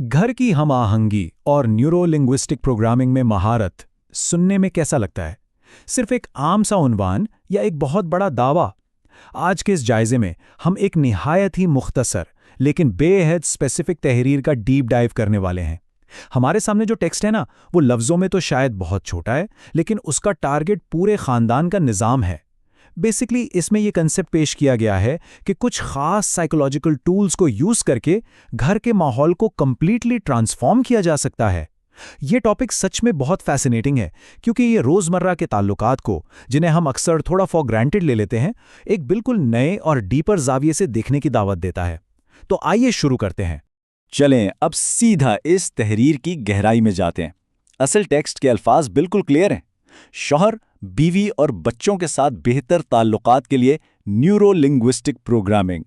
घर की हम आहंगी और न्यूरो लिंग्विस्टिक प्रोग्रामिंग में महारत सुनने में कैसा लगता है? सिर्फ एक आम सा उन्वान या एक बहुत बड़ा दावा? आज के इस जायजे में हम एक निहायत ही मुख्तसर लेकिन बेहद स्पेसिफिक तहरीर का डीप डाइव करने वाले हैं। हमारे सामने जो टेक्स्ट है ना, वो लफ्ज़ों में तो शायद बहुत छोटा है, लेकिन उसका टारगेट पूरे ख़ानदान का निज़ाम है। बेसिकली इसमें यह कंसेप्ट पेश किया गया है कि कुछ खास साइकोलॉजिकल टूल्स को यूज करके घर के माहौल को कंप्लीटली ट्रांसफॉर्म किया जा सकता है। ये टॉपिक सच में बहुत फैसिनेटिंग है, क्योंकि ये रोजमर्रा के ताल्लुकात को, जिन्हें हम अक्सर थोड़ा फॉर ग्रांटेड ले लेते हैं, एक बिल्कुल नए और डीपर जाविये से देखने की दावत देता है। तो आइए शुरू करते हैं। चलें अब सीधा इस तहरीर की गहराई में जाते हैं। असल टेक्स्ट के अल्फाज बिल्कुल क्लियर हैं। शौहर, बीवी और बच्चों के साथ बेहतर ताल्लुकात के लिए न्यूरो लिंग्विस्टिक प्रोग्रामिंग।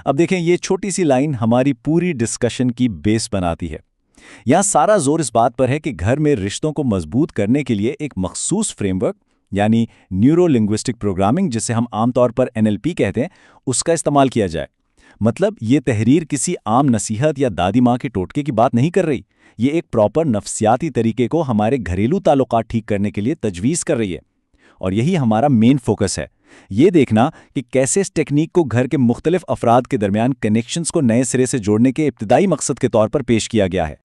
अब देखें, ये छोटी सी लाइन हमारी पूरी डिस्कशन की बेस बनाती है। यहाँ सारा जोर इस बात पर है कि घर में रिश्तों को मजबूत करने के लिए एक मखसूस फ्रेमवर्क यानी न्यूरो लिंग्विस्टिक प्रोग्रामिंग, जिसे हम आमतौर पर NLP कहते हैं, उसका इस्तेमाल किया जाए। मतलब ये तहरीर किसी आम नसीहत या दादी माँ के टोटके की बात नहीं कर रही। ये एक प्रॉपर नफ्सियाती तरीके को हमारे घरेलू ताल्लुकात ठीक करने के लिए तजवीज़ कर रही है। और यही हमारा मेन फोकस है, ये देखना कि कैसे इस टेक्निक को घर के मुख्तलिफ अफराद के दरमियान कनेक्शंस को नए सिरे से जोड़ने के इब्तिदाई मकसद के तौर पर पेश किया गया है।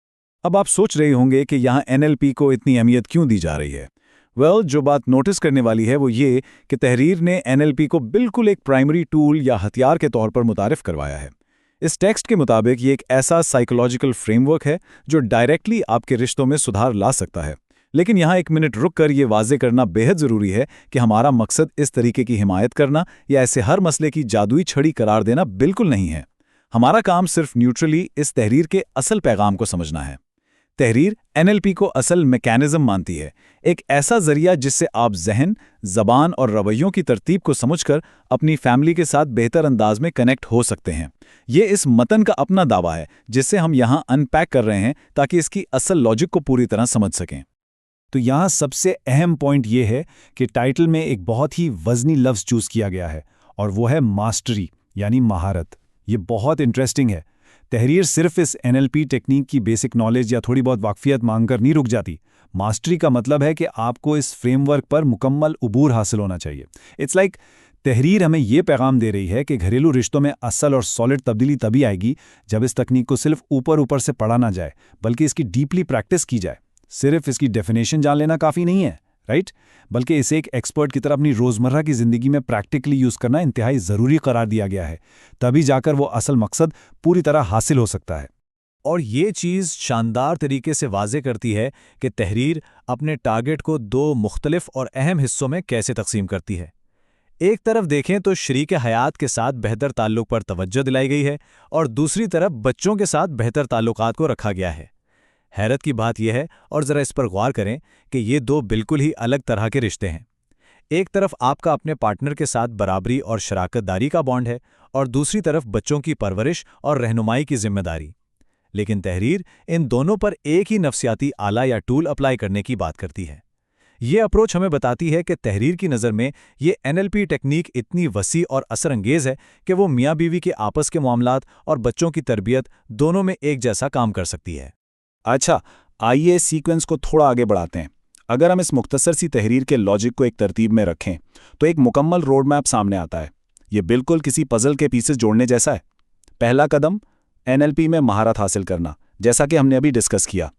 अब आप सोच रहे होंगे कि यहाँ NLP को इतनी अहमियत क्यों दी जा रही है। जो बात नोटिस करने वाली है वो ये कि तहरीर ने NLP को बिल्कुल एक प्राइमरी टूल या हथियार के तौर पर मुतारिफ करवाया है। इस टेक्स्ट के मुताबिक ये एक ऐसा साइकोलॉजिकल फ्रेमवर्क है जो डायरेक्टली आपके रिश्तों में सुधार ला सकता है। लेकिन यहाँ एक मिनट रुक कर ये वाजे करना बेहद ज़रूरी है कि हमारा मकसद इस तरीके की हिमायत करना या ऐसे हर मसले की जादुई छड़ी करार देना बिल्कुल नहीं है। हमारा काम सिर्फ न्यूट्रली इस तहरीर के असल पैगाम को समझना है। तहरीर NLP को असल मैकेनिज्म मानती है, एक ऐसा जरिया जिससे आप जहन, जबान और रवैयों की तरतीब को समझकर अपनी फैमिली के साथ बेहतर अंदाज में कनेक्ट हो सकते हैं। ये इस मतन का अपना दावा है जिससे हम यहाँ अनपैक कर रहे हैं ताकि इसकी असल लॉजिक को पूरी तरह समझ सकें। तो यहाँ सबसे अहम पॉइंट ये है कि टाइटल में एक बहुत ही वजनी लफ्ज़ चूज़ किया गया है और वो है मास्टरी यानी महारत। ये बहुत इंटरेस्टिंग है। तहरीर सिर्फ इस NLP टेक्निक की बेसिक नॉलेज या थोड़ी बहुत वाकफियत मांगकर नहीं रुक जाती। मास्टरी का मतलब है कि आपको इस फ्रेमवर्क पर मुकम्मल उबूर हासिल होना चाहिए। इट्स लाइक तहरीर हमें ये पैगाम दे रही है कि घरेलू रिश्तों में असल और सॉलिड तब्दीली तभी आएगी जब इस तकनीक को सिर्फ ऊपर ऊपर से पढ़ा ना जाए, बल्कि इसकी डीपली प्रैक्टिस की जाए। सिर्फ इसकी डेफिनेशन जान लेना काफ़ी नहीं है, राइट? बल्कि इसे एक एक्सपर्ट की तरह अपनी रोज़मर्रा की ज़िंदगी में प्रैक्टिकली यूज़ करना इंतहाई ज़रूरी करार दिया गया है। तभी जाकर वो असल मकसद पूरी तरह हासिल हो सकता है। और ये चीज़ शानदार तरीके से वाज़े करती है कि तहरीर अपने टारगेट को दो मुख्तलिफ और अहम हिस्सों में कैसे तकसीम करती है। एक तरफ देखें तो शरीक हयात के साथ बेहतर ताल्लुक़ पर तवज्जो दिलाई गई है और दूसरी तरफ बच्चों के साथ बेहतर ताल्लुकात को रखा गया है। हैरत की बात यह है, और ज़रा इस पर गौर करें, कि ये दो बिल्कुल ही अलग तरह के रिश्ते हैं। एक तरफ आपका अपने पार्टनर के साथ बराबरी और शराकतदारी का बॉन्ड है और दूसरी तरफ बच्चों की परवरिश और रहनुमाई की जिम्मेदारी। लेकिन तहरीर इन दोनों पर एक ही नफ्सियाती आला या टूल अप्लाई करने की बात करती है। ये अप्रोच हमें बताती है कि तहरीर की नज़र में ये NLP टेक्निक इतनी वसी और असरअंगेज़ है कि वो मियाँ बीवी के आपस के मामलात और बच्चों की तरबियत दोनों में एक जैसा काम कर सकती है। अच्छा, आइए सीक्वेंस को थोड़ा आगे बढ़ाते हैं। अगर हम इस मुख्तसर सी तहरीर के लॉजिक को एक तरतीब में रखें तो एक मुकम्मल रोड मैप सामने आता है। ये बिल्कुल किसी पजल के पीसेस जोड़ने जैसा है। पहला कदम NLP में महारत हासिल करना, जैसा कि हमने अभी डिस्कस किया।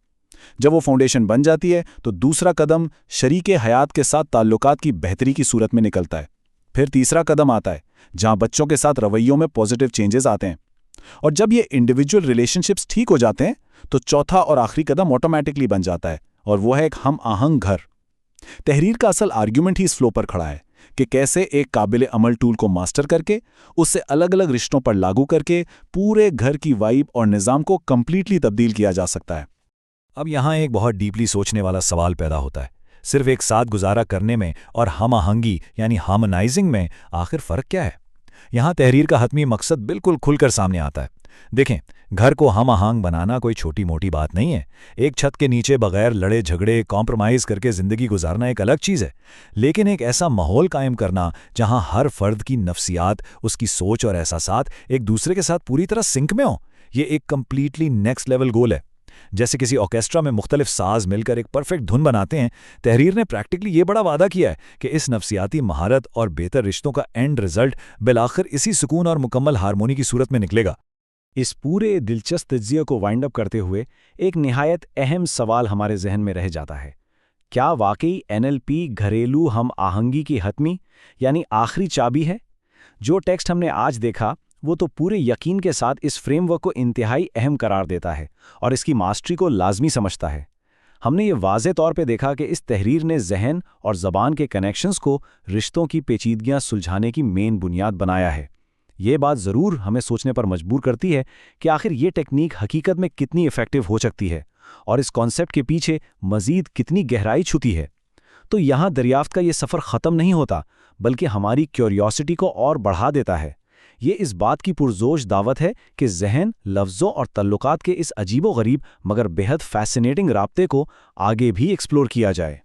जब वो फाउंडेशन बन जाती है तो दूसरा कदम शरीके हयात के साथ ताल्लुकात की बेहतरी की सूरत में निकलता है। फिर तीसरा कदम आता है जहां बच्चों के साथ रवैयों में पॉजिटिव चेंजेस आते हैं। और जब ये इंडिविजुअल रिलेशनशिप्स ठीक हो जाते हैं तो चौथा और आखिरी कदम ऑटोमेटिकली बन जाता है, और वो है एक हम आहंग घर। तहरीर का असल आर्ग्यूमेंट ही इस फ्लो पर खड़ा है कि कैसे एक काबिल अमल टूल को मास्टर करके उससे अलग अलग रिश्तों पर लागू करके पूरे घर की वाइब और निज़ाम को कंप्लीटली तब्दील किया जा सकता है। अब यहाँ एक बहुत डीपली सोचने वाला सवाल पैदा होता है, सिर्फ एक साथ गुजारा करने में और हम आहंगी यानी हार्मोनाइजिंग में आखिर फ़र्क क्या है? यहाँ तहरीर का हतमी मकसद बिल्कुल खुलकर सामने आता है। देखें, घर को हम आहंग बनाना कोई छोटी मोटी बात नहीं है। एक छत के नीचे बगैर लड़े झगड़े कॉम्प्रोमाइज़ करके ज़िंदगी गुजारना एक अलग चीज़ है, लेकिन एक ऐसा माहौल कायम करना जहाँ हर फर्द की नफ्सियात, उसकी सोच और एहसासात एक दूसरे के साथ पूरी तरह सिंक में हो, یہ ایک کمپلیٹلی نیکسٹ لیول گول ہے. جیسے کسی آرکیسٹرا میں مختلف ساز مل کر ایک پرفیکٹ دھن بناتے ہیں، تحریر نے پریکٹیکلی یہ بڑا وعدہ کیا ہے کہ اس نفسیاتی مہارت اور بہتر رشتوں کا اینڈ رزلٹ بالآخر اسی سکون اور مکمل ہارمونی کی صورت میں نکلے گا. اس پورے دلچسپ تجزیے کو وائنڈ اپ کرتے ہوئے ایک نہایت اہم سوال ہمارے ذہن میں رہ جاتا ہے. کیا واقعی NLP گھریلو ہم آہنگی کی حتمی یعنی آخری چابی ہے؟ جو ٹیکسٹ ہم نے آج دیکھا وہ تو پورے یقین کے ساتھ اس فریم ورک کو انتہائی اہم قرار دیتا ہے اور اس کی ماسٹری کو لازمی سمجھتا ہے. ہم نے یہ واضح طور پہ دیکھا کہ اس تحریر نے ذہن اور زبان کے کنیکشنز کو رشتوں کی پیچیدگیاں سلجھانے کی مین بنیاد بنایا ہے. یہ بات ضرور ہمیں سوچنے پر مجبور کرتی ہے کہ آخر یہ ٹیکنیک حقیقت میں کتنی ایفیکٹو ہو سکتی ہے اور اس کانسیپٹ کے پیچھے مزید کتنی گہرائی چھپی ہے. تو یہاں دریافت کا یہ سفر ختم نہیں ہوتا بلکہ ہماری کیوریوسٹی کو اور بڑھا دیتا ہے. یہ اس بات کی پرجوش دعوت ہے کہ ذہن، لفظوں اور تعلقات کے اس عجیب و غریب مگر بے حد فیسینیٹنگ رابطے کو آگے بھی ایکسپلور کیا جائے.